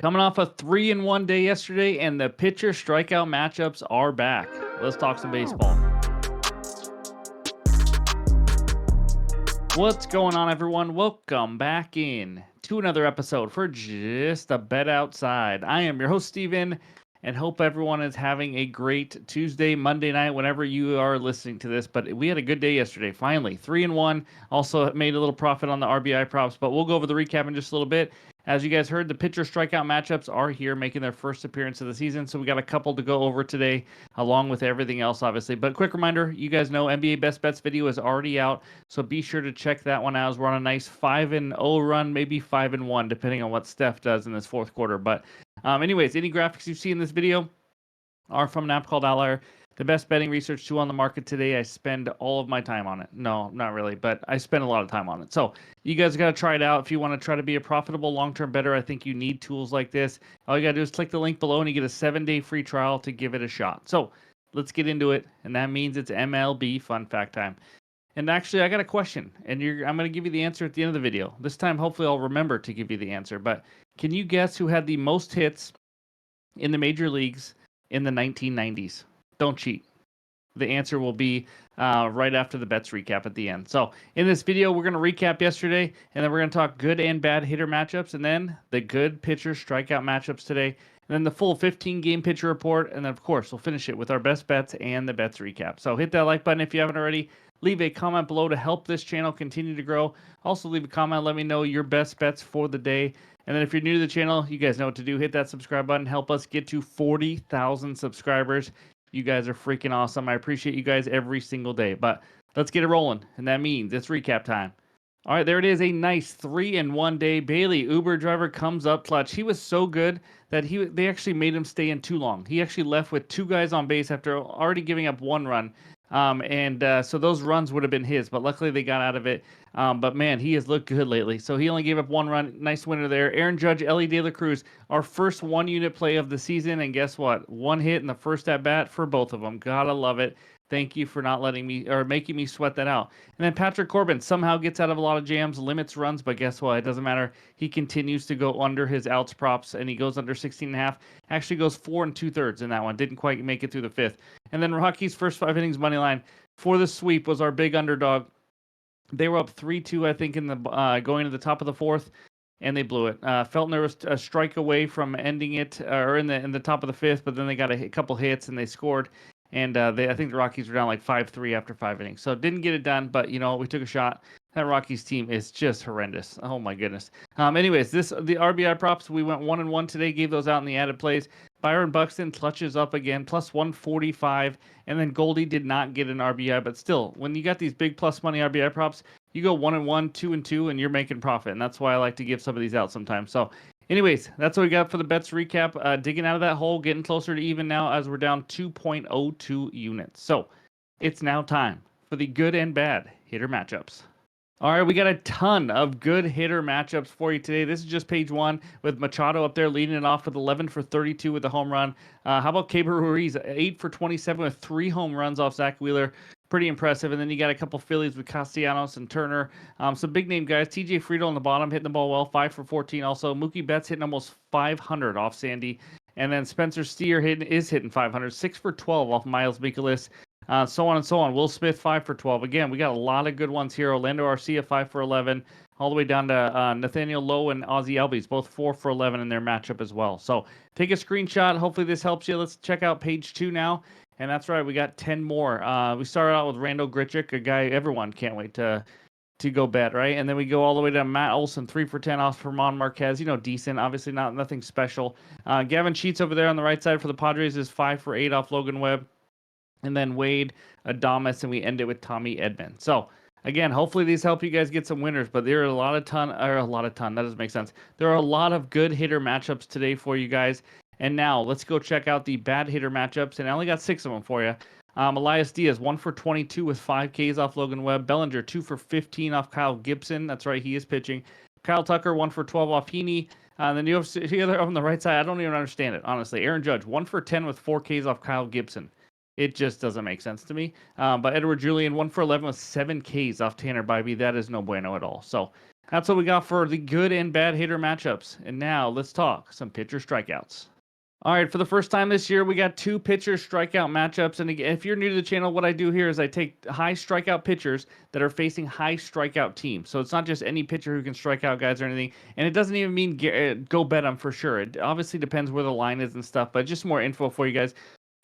Coming off a 3-1 day yesterday, and the pitcher strikeout matchups are back. Let's talk some baseball. What's going on, everyone? Welcome back in to another episode for Just a Bet Outside. I am your host, Steven, and hope everyone is having a great Tuesday, Monday night, whenever you are listening to this. But we had a good day yesterday, finally. 3-1. Also made a little profit on the RBI props, but we'll go over the recap in just a little bit. As you guys heard, the pitcher strikeout matchups are here, making their first appearance of the season. So we got a couple to go over today, along with everything else, obviously. But quick reminder, you guys know NBA Best Bets video is already out, so be sure to check that one out. As we're on a nice 5-0 run, maybe 5-1, depending on what Steph does in this fourth quarter. But anyways, any graphics you see in this video are from an app called OUTLIER. The best betting research tool on the market today. I spend all of my time on it. No, not really, but I spend a lot of time on it. So you guys got to try it out. If you want to try to be a profitable long-term bettor, I think you need tools like this. All you got to do is click the link below and you get a 7-day free trial to give it a shot. So let's get into it. And that means it's MLB fun fact time. And actually, I got a question, and I'm going to give you the answer at the end of the video. This time, hopefully, I'll remember to give you the answer. But can you guess who had the most hits in the major leagues in the 1990s? Don't cheat. The answer will be right after the bets recap at the end. So in this video, we're going to recap yesterday, and then we're going to talk good and bad hitter matchups, and then the good pitcher strikeout matchups today, and then the full 15-game pitcher report, and then, of course, we'll finish it with our best bets and the bets recap. So hit that like button if you haven't already. Leave a comment below to help this channel continue to grow. Also, leave a comment. Let me know your best bets for the day. And then if you're new to the channel, you guys know what to do. Hit that subscribe button. Help us get to 40,000 subscribers. You guys are freaking awesome. I appreciate you guys every single day. But let's get it rolling. And that means it's recap time. All right, there it is. A nice 3-1 day. Bailey, Uber driver, comes up clutch. He was so good that they actually made him stay in too long. He actually left with 2 guys on base after already giving up 1 run. So those runs would have been his, but luckily they got out of it. But man, he has looked good lately. So he only gave up 1 run. Nice winner there. Aaron Judge, Ellie De La Cruz, our first 1-unit play of the season. And guess what? 1 hit in the first at bat for both of them. Gotta love it. Thank you for not letting me or making me sweat that out. And then Patrick Corbin somehow gets out of a lot of jams, limits runs, but guess what? It doesn't matter. He continues to go under his outs props, and he goes under 16.5. Actually goes 4 2/3 in that one. Didn't quite make it through the 5th. And then Rockies' first 5 innings money line for the sweep was our big underdog. They were up 3-2, I think, in the going to the top of the 4th. And they blew it. Feltner was a strike away from ending it, or in the top of the 5th, but then they got a couple hits and they scored. And I think the Rockies were down like 5-3 after 5 innings. So didn't get it done, but we took a shot. That Rockies team is just horrendous. Oh my goodness. Anyways, the RBI props, we went 1-1 today, gave those out in the added plays. Byron Buxton clutches up again, plus 145. And then Goldie did not get an RBI, but still, when you got these big plus money RBI props, you go 1-1, 2-2, and you're making profit. And that's why I like to give some of these out sometimes. So anyways, that's what we got for the bets recap. Digging out of that hole, getting closer to even now as we're down 2.02 units. So it's now time for the good and bad hitter matchups. All right, we got a ton of good hitter matchups for you today. This is just page 1 with Machado up there leading it off with 11 for 32 with a home run. How about Keibert Ruiz, 8 for 27 with 3 home runs off Zach Wheeler? Pretty impressive. And then you got a couple Phillies with Castellanos and Turner. Some big name guys. TJ Friedl on the bottom hitting the ball well, 5 for 14. Also, Mookie Betts hitting almost 500 off Sandy. And then Spencer Steer is hitting 500, 6 for 12 off Miles Mikolas. So on and so on. Will Smith, 5 for 12. Again, we got a lot of good ones here. Orlando Arcia, 5 for 11. All the way down to Nathaniel Lowe and Ozzie Albies, both 4 for 11 in their matchup as well. So take a screenshot. Hopefully this helps you. Let's check out page 2 now. And that's right, we got 10 more. We started out with Randall Grichuk, a guy everyone can't wait to go bet, right? And then we go all the way to Matt Olson, 3 for 10 off Herman Marquez. Decent. Obviously nothing special. Gavin Sheets over there on the right side for the Padres is 5 for 8 off Logan Webb. And then Wade, Adames, and we end it with Tommy Edman. So, again, hopefully these help you guys get some winners, but there are a lot of that doesn't make sense. There are a lot of good hitter matchups today for you guys. And now, let's go check out the bad hitter matchups, and I only got 6 of them for you. Elias Diaz, 1 for 22 with 5 Ks off Logan Webb. Bellinger, 2 for 15 off Kyle Gibson. That's right, he is pitching. Kyle Tucker, 1 for 12 off Heaney. And then you have the other on the right side. I don't even understand it, honestly. Aaron Judge, 1 for 10 with 4 Ks off Kyle Gibson. It just doesn't make sense to me. But Edward Julian, 1 for 11 with 7 Ks off Tanner Bybee. That is no bueno at all. So That's what we got for the good and bad hitter matchups. And now let's talk some pitcher strikeouts. All right, for the first time this year, we got two pitcher strikeout matchups. And again, if you're new to the channel, what I do here is I take high strikeout pitchers that are facing high strikeout teams. So it's not just any pitcher who can strike out guys or anything. And it doesn't even mean go bet them for sure. It obviously depends where the line is and stuff, but just more info for you guys.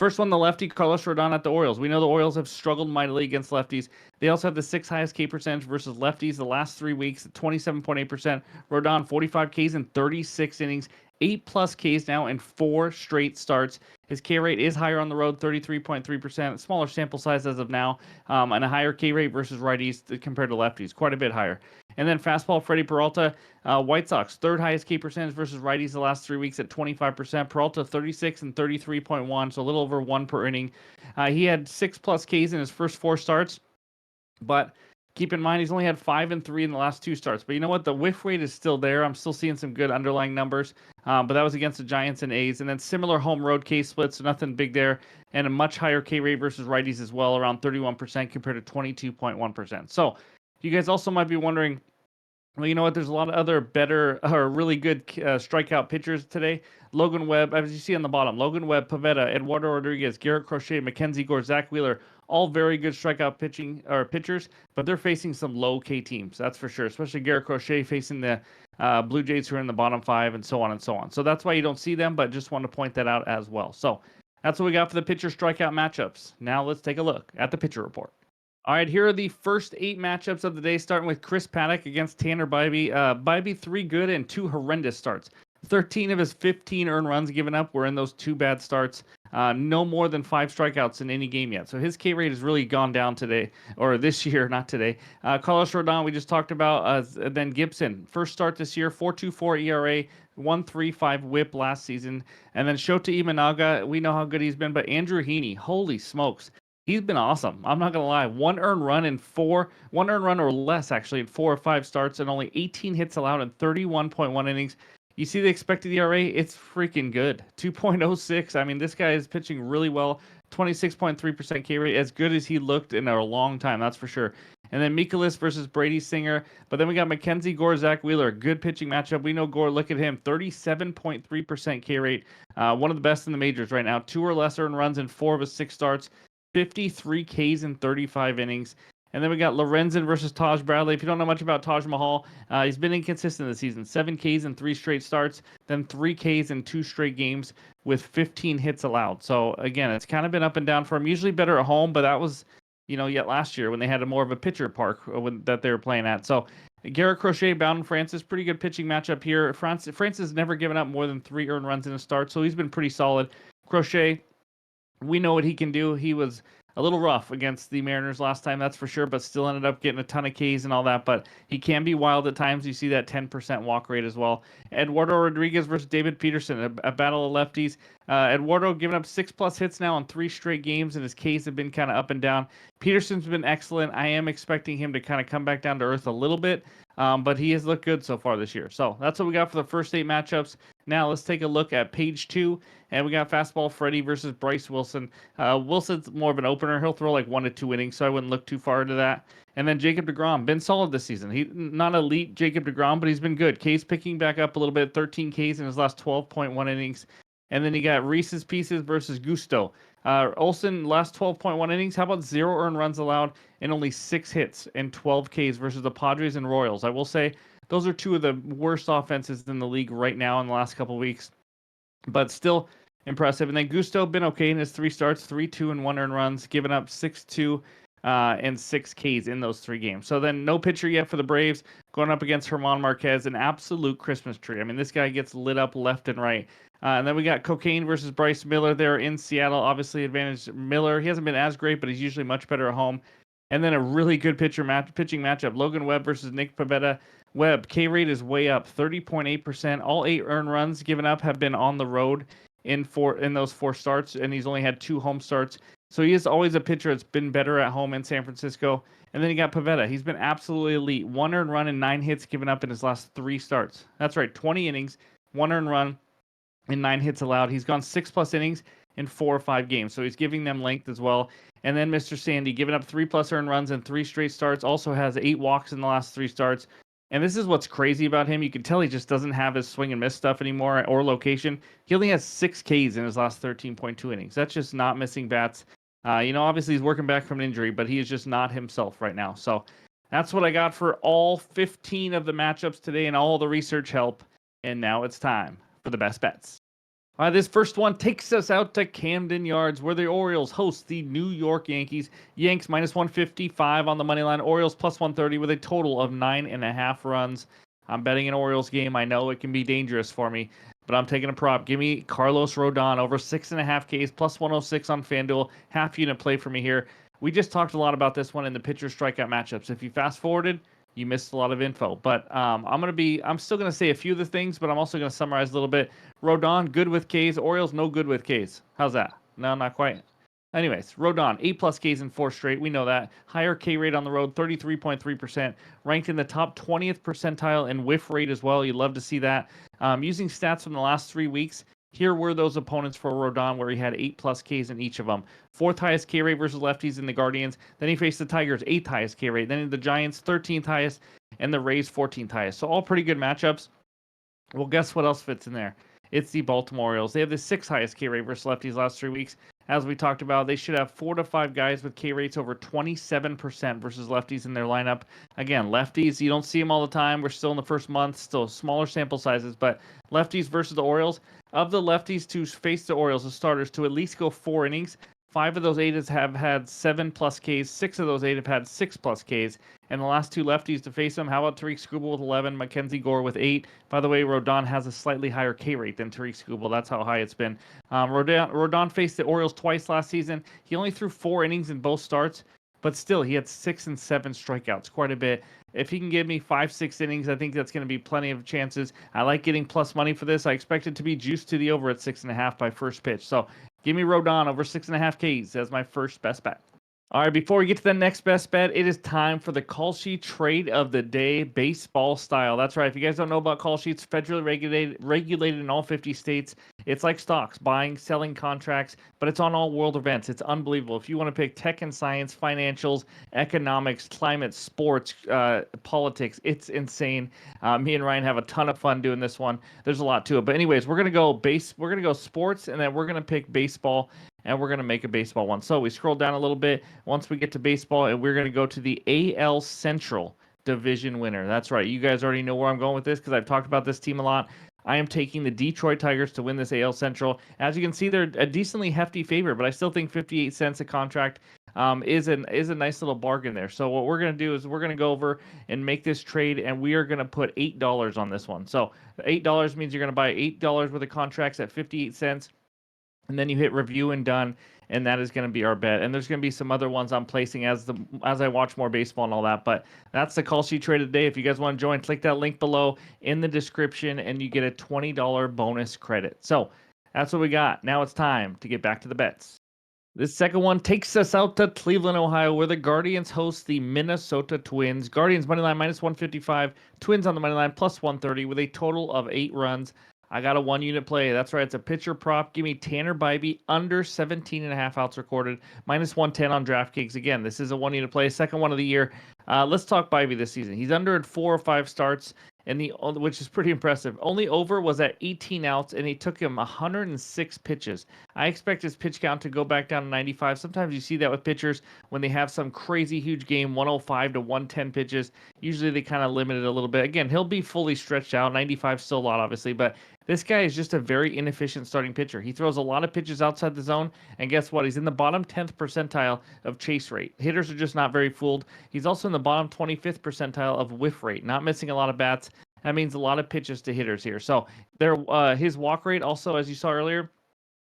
First one, the lefty, Carlos Rodon at the Orioles. We know the Orioles have struggled mightily against lefties. They also have the sixth highest K percentage versus lefties the last 3 weeks, 27.8%. Rodon, 45 Ks in 36 innings. 8+ Ks now in 4 straight starts. His K rate is higher on the road, 33.3%, smaller sample size as of now, and a higher K rate versus righties compared to lefties, quite a bit higher. And then fastball, Freddie Peralta, White Sox, third highest K percentage versus righties the last 3 weeks at 25%. Peralta, 36 and 33.1, so a little over 1 per inning. He had 6+ Ks in his first 4 starts, but keep in mind, he's only had 5 and 3 in the last 2 starts. But you know what? The whiff rate is still there. I'm still seeing some good underlying numbers. But that was against the Giants and A's. And then similar home road K splits, so nothing big there. And a much higher K rate versus righties as well, around 31% compared to 22.1%. So you guys also might be wondering, well, you know what? There's a lot of other better or really good strikeout pitchers today. Logan Webb, as you see on the bottom, Logan Webb, Pavetta, Eduardo Rodriguez, Garrett Crochet, Mackenzie Gore, Zach Wheeler, all very good strikeout pitchers, but they're facing some low K teams, that's for sure. Especially Garrett Crochet facing the Blue Jays, who are in the bottom 5, and so on and so on. So that's why you don't see them, but just want to point that out as well. So that's what we got for the pitcher strikeout matchups. Now let's take a look at the pitcher report. All right, here are the first 8 matchups of the day, starting with Chris Paddock against Tanner Bybee. Bybee, 3 good and 2 horrendous starts. 13 of his 15 earned runs given up were in those 2 bad starts. No more than 5 strikeouts in any game yet. So his K rate has really gone down today, or this year, not today. Carlos Rodon, we just talked about. Then Gibson, first start this year, 4.24 ERA, 1.35 WHIP last season. And then Shota Imanaga, we know how good he's been, but Andrew Heaney, holy smokes. He's been awesome. I'm not gonna lie. One earned run or less actually in 4 or 5 starts, and only 18 hits allowed in 31.1 innings. You see the expected ERA? It's freaking good. 2.06. I mean, this guy is pitching really well. 26.3% K rate, as good as he looked in a long time, that's for sure. And then Mikolas versus Brady Singer. But then we got Mackenzie Gore, Zach Wheeler. Good pitching matchup. We know Gore, look at him. 37.3% K rate. One of the best in the majors right now. 2 or less earned runs in 4 of his 6 starts. 53 Ks in 35 innings. And then we got Lorenzen versus Taj Bradley. If you don't know much about Taj Mahal, he's been inconsistent this season. 7 Ks in 3 straight starts, then 3 Ks in 2 straight games with 15 hits allowed. So again, it's kind of been up and down for him. Usually better at home, but that was, yet last year when they had more of a pitcher park that they were playing at. So Garrett Crochet, Bowden Francis, pretty good pitching matchup here. Francis never given up more than 3 earned runs in a start, so he's been pretty solid. Crochet, we know what he can do. He was a little rough against the Mariners last time, that's for sure, but still ended up getting a ton of Ks and all that. But he can be wild at times. You see that 10% walk rate as well. Eduardo Rodriguez versus David Peterson, a battle of lefties. Eduardo giving up 6+ hits now on 3 straight games, and his Ks have been kind of up and down. Peterson's been excellent. I am expecting him to kind of come back down to earth a little bit, but he has looked good so far this year. So that's what we got for the first 8 matchups. Now let's take a look at page 2, and we got fastball Freddie versus Bryce Wilson. Wilson's more of an opener. He'll throw like 1 to 2 innings, so I wouldn't look too far into that. And then Jacob deGrom, been solid this season. He not elite Jacob deGrom, but he's been good. Ks picking back up a little bit, 13 Ks in his last 12.1 innings. And then you got Reese's Pieces versus Gusto. Olsen, last 12.1 innings. How about 0 earned runs allowed and only 6 hits and 12 Ks versus the Padres and Royals? I will say those are 2 of the worst offenses in the league right now in the last couple of weeks, but still impressive. And then Gusto been okay in his 3 starts, 3-2 and 1 earned runs, giving up 6-2 and 6 Ks in those 3 games. So then no pitcher yet for the Braves, going up against German Marquez, an absolute Christmas tree. I mean, this guy gets lit up left and right. And then we got Cocaine versus Bryce Miller there in Seattle. Obviously, advantage Miller. He hasn't been as great, but he's usually much better at home. And then a really good pitching matchup. Logan Webb versus Nick Pivetta. Webb, K rate is way up, 30.8%. All 8 earned runs given up have been on the road in those 4 starts, and he's only had 2 home starts. So he is always a pitcher that's been better at home in San Francisco. And then you got Pivetta. He's been absolutely elite. 1 earned run and 9 hits given up in his last 3 starts. That's right, 20 innings, 1 earned run, and 9 hits allowed. He's gone 6+ innings in 4 or 5 games, so he's giving them length as well. And then Mr. Sandy, giving up 3+ earned runs in 3 straight starts, also has 8 walks in the last 3 starts. And this is what's crazy about him. You can tell he just doesn't have his swing and miss stuff anymore or location. He only has 6 Ks in his last 13.2 innings. That's just not missing bats. Obviously he's working back from an injury, but he is just not himself right now. So that's what I got for all 15 of the matchups today and all the research help. And now it's time for the best bets. This first one takes us out to Camden Yards, where the Orioles host the New York Yankees. Yanks minus 155 on the money line. Orioles plus 130 with a total of 9.5 runs. I'm betting an Orioles game. I know it can be dangerous for me, but I'm taking a prop. Give me Carlos Rodon over 6.5 Ks plus 106 on FanDuel. Half unit play for me here. We just talked a lot about this one in the pitcher strikeout matchups. If you fast forwarded, you missed a lot of info, but I'm still gonna say a few of the things, but I'm also gonna summarize a little bit. Rodon, good with Ks. Orioles, no good with Ks. How's that? No, not quite. Anyways, Rodon, 8+ Ks in 4 straight. We know that. Higher K rate on the road, 33.3%. Ranked in the top 20th percentile in whiff rate as well. You'd love to see that. Using stats from the last 3 weeks, here were those opponents for Rodon where he had 8+ Ks in each of them. 4th highest K rate versus lefties in the Guardians. Then he faced the Tigers, 8th highest K rate. Then the Giants, 13th highest. And the Rays, 14th highest. So all pretty good matchups. Well, guess what else fits in there? It's the Baltimore Orioles. They have the 6th highest K rate versus lefties last 3 weeks. As we talked about, they should have 4 to 5 guys with K rates over 27% versus lefties in their lineup. Again, lefties, you don't see them all the time. We're still in the first month, still smaller sample sizes, but lefties versus the Orioles. Of the lefties to face the Orioles, the starters, to at least go 4 innings, 5 of those 8 have had 7+ Ks. 6 of those 8 have had 6+ Ks. And the last 2 lefties to face them, how about Tariq Skubal with 11, Mackenzie Gore with 8. By the way, Rodon has a slightly higher K rate than Tariq Skubal. That's how high it's been. Rodon faced the Orioles twice last season. He only threw 4 innings in both starts, but still, he had 6 and 7 strikeouts, quite a bit. If he can give me 5-6 innings, I think that's going to be plenty of chances. I like getting plus money for this. I expect it to be juiced to the over at 6.5 by first pitch. So give me Rodon over 6.5 Ks as my first best bet. All right, before we get to the next best bet, it is time for the Kalshi trade of the day, baseball style. That's right. If you guys don't know about Kalshi, it's federally regulated in all 50 states. It's like stocks, buying, selling contracts, but it's on all world events. It's unbelievable. If you want to pick tech and science, financials, economics, climate, sports, politics, it's insane. Me and Ryan have a ton of fun doing this one. There's a lot to it. But anyways, we're gonna go sports, and then we're gonna pick baseball. And we're going to make a baseball one. So we scroll down a little bit once we get to baseball, and we're going to go to the AL Central division winner. That's right. You guys already know where I'm going with this because I've talked about this team a lot. I am taking the Detroit Tigers to win this AL Central. As you can see, they're a decently hefty favorite, but I still think 58 cents a contract is a nice little bargain there. So what we're going to do is we're going to go over and make this trade, and we are going to put $8 on this one. So $8 means you're going to buy $8 worth of contracts at 58 cents. And then you hit review and done, and that is going to be our bet. And there's going to be some other ones I'm placing as I watch more baseball and all that. But that's the call sheet trade today. If you guys want to join, click that link below in the description, and you get a $20 bonus credit. So that's what we got. Now it's time to get back to the bets. This second one takes us out to Cleveland, Ohio, where the Guardians host the Minnesota Twins. Guardians moneyline minus 155, Twins on the moneyline plus 130 with a total of 8 runs. I got a 1-unit play. That's right. It's a pitcher prop. Give me Tanner Bybee under 17.5 outs recorded. Minus 110 on DraftKings. Again, this is a 1-unit play. Second one of the year. Let's talk Bybee this season. He's under at 4 or 5 starts, which is pretty impressive. Only over was at 18 outs, and it took him 106 pitches. I expect his pitch count to go back down to 95. Sometimes you see that with pitchers when they have some crazy huge game, 105 to 110 pitches. Usually they kind of limit it a little bit. Again, he'll be fully stretched out. 95 still a lot, obviously, but this guy is just a very inefficient starting pitcher. He throws a lot of pitches outside the zone, and guess what? He's in the bottom 10th percentile of chase rate. Hitters are just not very fooled. He's also in the bottom 25th percentile of whiff rate, not missing a lot of bats. That means a lot of pitches to hitters here. So his walk rate also, as you saw earlier,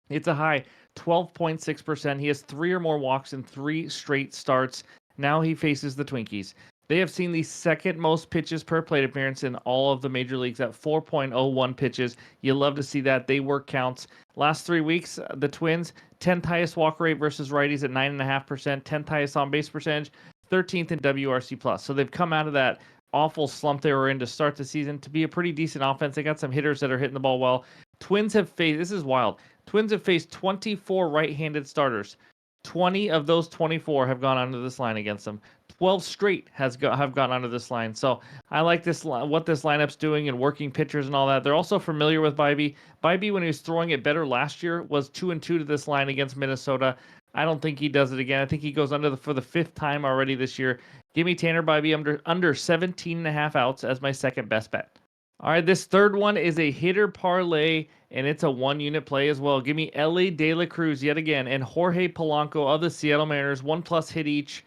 it's a high 12.6%. He has 3 or more walks in 3 straight starts. Now he faces the Twinkies. They have seen the second most pitches per plate appearance in all of the major leagues at 4.01 pitches. You love to see that. They work counts. Last 3 weeks, the Twins, 10th highest walk rate versus righties at 9.5%, 10th highest on base percentage, 13th in WRC+. So they've come out of that awful slump they were in to start the season to be a pretty decent offense. They got some hitters that are hitting the ball well. Twins have faced, this is wild, Twins have faced 24 right-handed starters. 20 of those 24 have gone under this line against them. 12 straight have gone onto this line. So I like what this lineup's doing and working pitchers and all that. They're also familiar with Bybee. Bybee, when he was throwing it better last year, was 2-2 to this line against Minnesota. I don't think he does it again. I think he goes under for the fifth time already this year. Give me Tanner Bybee under 17.5 outs as my second best bet. All right, this third one is a hitter parlay, and it's a one-unit play as well. Give me Elly De La Cruz yet again, and Jorge Polanco of the Seattle Mariners, 1+ hit each.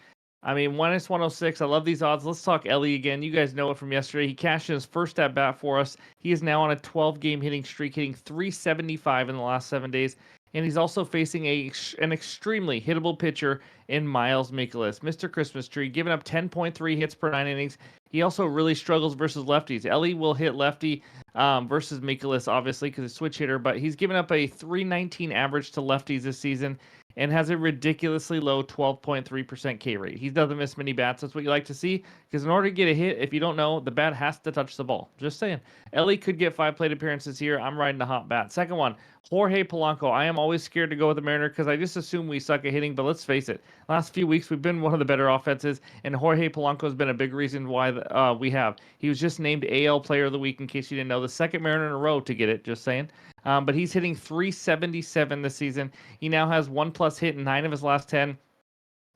I mean, minus 106. I love these odds. Let's talk Elly again. You guys know it from yesterday. He cashed in his first at bat for us. He is now on a 12-game hitting streak, hitting 375 in the last 7 days. And he's also facing an extremely hittable pitcher in Miles Mikolas, Mr. Christmas Tree, giving up 10.3 hits per 9 innings. He also really struggles versus lefties. Elly will hit lefty versus Mikolas, obviously, because he's a switch hitter, but he's given up a 319 average to lefties this season and has a ridiculously low 12.3% K rate. He doesn't miss many bats. That's what you like to see, because in order to get a hit, if you don't know, the bat has to touch the ball. Just saying. Elly could get 5 plate appearances here. I'm riding a hot bat. Second one, Jorge Polanco. I am always scared to go with the Mariner because I just assume we suck at hitting, but let's face it. Last few weeks, we've been one of the better offenses, and Jorge Polanco has been a big reason why we have. He was just named AL Player of the Week, in case you didn't know. The second Mariner in a row to get it, just saying. But he's hitting 377 this season. He now has 1+ hit in 9 of his last 10.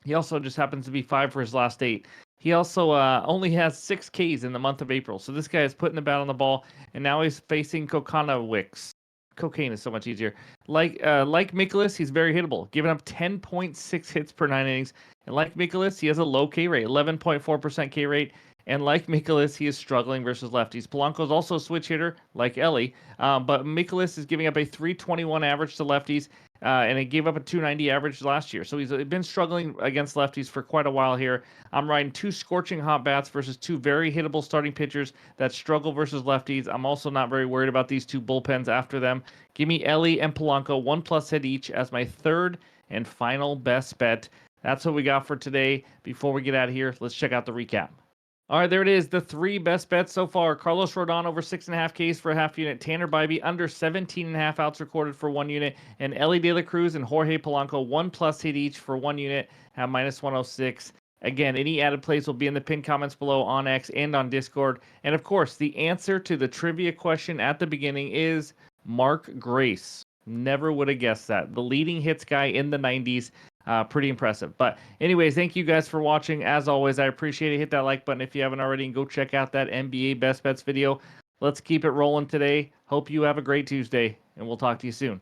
He also just happens to be 5 for his last 8. He also only has 6 Ks in the month of April. So this guy is putting the bat on the ball, and now he's facing Kokonawicks. Cocaine is so much easier. Like Mikolas, he's very hittable, giving up 10.6 hits per 9 innings. And like Mikolas, he has a low K rate, 11.4% K rate. And like Mikolas, he is struggling versus lefties. Polanco is also a switch hitter, like Elly, but Mikolas is giving up a 321 average to lefties, and he gave up a 290 average last year. So he's been struggling against lefties for quite a while here. I'm riding 2 scorching hot bats versus 2 very hittable starting pitchers that struggle versus lefties. I'm also not very worried about these 2 bullpens after them. Give me Elly and Polanco, 1+ hit each, as my third and final best bet. That's what we got for today. Before we get out of here, let's check out the recap. All right, there it is. The 3 best bets so far. Carlos Rodon over 6.5 Ks for a half unit. Tanner Bybee under 17.5 outs recorded for 1 unit. And Elly De La Cruz and Jorge Polanco 1+ hit each for 1 unit have minus 106. Again, any added plays will be in the pinned comments below on X and on Discord. And of course, the answer to the trivia question at the beginning is Mark Grace. Never would have guessed that. The leading hits guy in the 90s. Pretty impressive. But anyways, thank you guys for watching. As always, I appreciate it. Hit that like button if you haven't already, and go check out that NBA Best Bets video. Let's keep it rolling today. Hope you have a great Tuesday, and we'll talk to you soon.